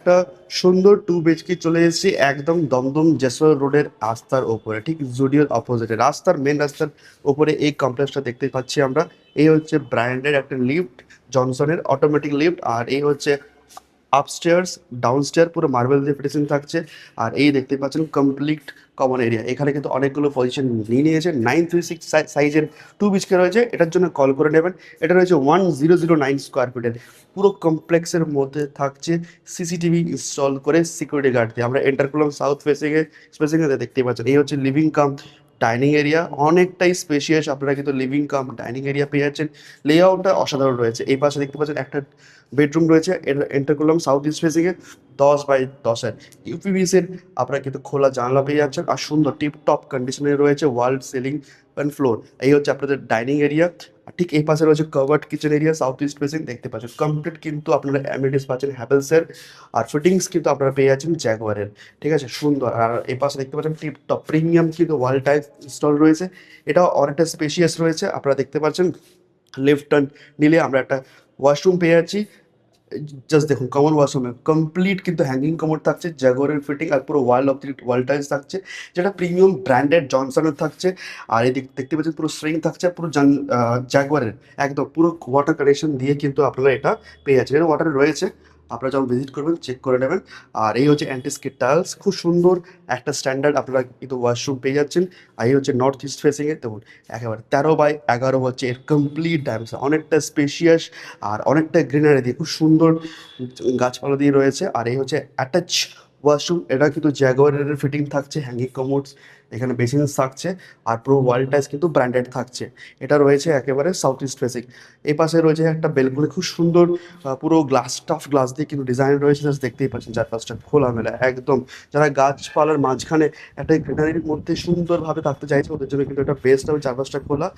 একটা সুন্দর 2 BHK চলে এসেছি একদম দমদম যশোর রোডের রাস্তার ওপরে, ঠিক জুডিওর অপোজিটে, রাস্তার মেন রাস্তার ওপরে এই কমপ্লেক্সটা দেখতে পাচ্ছি আমরা। এই হচ্ছে ব্র্যান্ডের একটা লিফট, জনসনের অটোমেটিক লিফট। আর এই হচ্ছে আপস্টেয়ার্স, ডাউনস্টেয়ার পুরো মার্বেল দিয়ে ফিটিং থাকছে। আর এই দেখতে পাচ্ছেন কমপ্লিট কমন এরিয়া। এখানে কিন্তু অনেকগুলো পজিশন নিয়ে নিয়েছে। 936 সাইজের 2 BHK রয়েছে, এটার জন্য কল করে নেবেন। এটা রয়েছে 1009 স্কোয়ার ফিটের। পুরো কমপ্লেক্সের মধ্যে থাকছে সিসিটিভি ইনস্টল করে সিকিউরিটি গার্ড দিয়ে। আমরা এন্টার করলাম সাউথ ফেসিংয়ে দেখতেই পাচ্ছেন। এই হচ্ছে লিভিং কাম ডাইনিং এরিয়া, অনেকটাই স্পেশিয়াস। আপনারা কিন্তু লিভিং কাম ডাইনিং এরিয়া পেয়ে যাচ্ছেন। লেআউটটা অসাধারণ রয়েছে। এই পাশে দেখতে পাচ্ছেন একটা বেডরুম রয়েছে। এন্টার করলাম সাউথ ইস্ট ফেসিংয়ে 10x10-এর ইউপিভিসির। আপনারা কিন্তু খোলা জানলা পেয়ে যাচ্ছেন। আর সুন্দর টিপ টপ কন্ডিশনে রয়েছে ওয়াল, সিলিং অ্যান্ড ফ্লোর। এই হচ্ছে আপনাদের ডাইনিং এরিয়া। আর ঠিক এই পাশে রয়েছে covered kitchen area, south east facing দেখতে পাচ্ছেন। কমপ্লিট কিন্তু আপনারা অ্যামিনিটিস পাচ্ছেন হ্যাভেলসের। আর ফিটিংস কিন্তু আপনারা পেয়ে যাচ্ছেন জ্যাগুয়ারের। ঠিক আছে, সুন্দর। আর এই পাশে দেখতে পাচ্ছেন টিপ টপ প্রিমিয়াম কিন্তু ওয়াল টাইপ ইনস্টল রয়েছে। এটাও অনেকটা স্পেশিয়াস রয়েছে। আপনারা দেখতে পাচ্ছেন লেফট টার্ন নিলে আমরা একটা ওয়াশরুম পেয়ে যাচ্ছি। জাস্ট দেখুন, কমন ওয়াশরুমে কমপ্লিট কিন্তু হ্যাঙ্গিং কমোড থাকছে, জাগোরের ফিটিং। আর পুরো wall of the wall tiles থাকছে, যেটা প্রিমিয়াম ব্র্যান্ডেড জনসনের থাকছে। আর এদিক দেখতে পাচ্ছেন পুরো স্ট্রিং থাকছে, পুরো জাগুয়ারের একদম পুরো ওয়াটার কানেকশন দিয়ে কিন্তু আপনারা এটা পেয়ে যাচ্ছেন। এটা ওয়াটার রয়েছে, আপনারা যখন ভিজিট করবেন চেক করে নেবেন। আর এই হচ্ছে অ্যান্টিস্কিড টাইলস, খুব সুন্দর একটা স্ট্যান্ডার্ড আপনারা কিন্তু ওয়াশরুম পেয়ে যাচ্ছেন। আর এই হচ্ছে নর্থ ইস্ট ফেসিংয়ে দেখুন, একেবারে 13x11 হচ্ছে এর কমপ্লিট ডাইমেনশন, অনেকটা স্পেশিয়াস আর অনেকটা গ্রিনারি দিয়ে খুব সুন্দর গাছপালা দিয়ে রয়েছে। আর এই হচ্ছে অ্যাটাচ ওয়াশরুম, এটা কিন্তু জ্যাগুয়ারের ফিটিং থাকছে, হ্যাঙ্গিং কমোডস, এখানে বেসিনস থাকছে। আর পুরো ওয়াল টাইলস কিন্তু ব্র্যান্ডেড থাকছে। এটা রয়েছে একেবারে সাউথ ইস্ট ফেসিং। এই পাশে রয়েছে একটা বেলকনি, খুব সুন্দর পুরো গ্লাস টাফ গ্লাস দিয়ে কিন্তু ডিজাইন রয়েছে। জাস্ট দেখতেই পাচ্ছেন চারপাশটা খোলামেলা একদম। যারা গাছপালার মাঝখানে একটা গ্রিনারির মধ্যে সুন্দরভাবে থাকতে চাইছে, ওদের জন্য কিন্তু একটা বেস্ট হবে, চারপাশটা খোলা।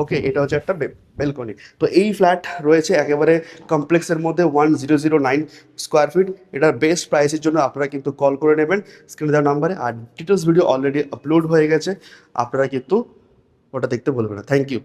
ওকে, এটা হচ্ছে একটা বেলকনি। তো এই ফ্ল্যাট রয়েছে একেবারে কমপ্লেক্সের মধ্যে 1009 স্কোয়ার ফিট। এটার বেস্ট প্রাইসের জন্য আপনারা কিন্তু কল করে নেবেন স্ক্রিনে দেওয়া নাম্বারে। আর ডিটেলস ভিডিও অলরেডি আপলোড হয়ে গেছে, আপনারা কিন্তু ওটা দেখতে বলবেন না। Thank you.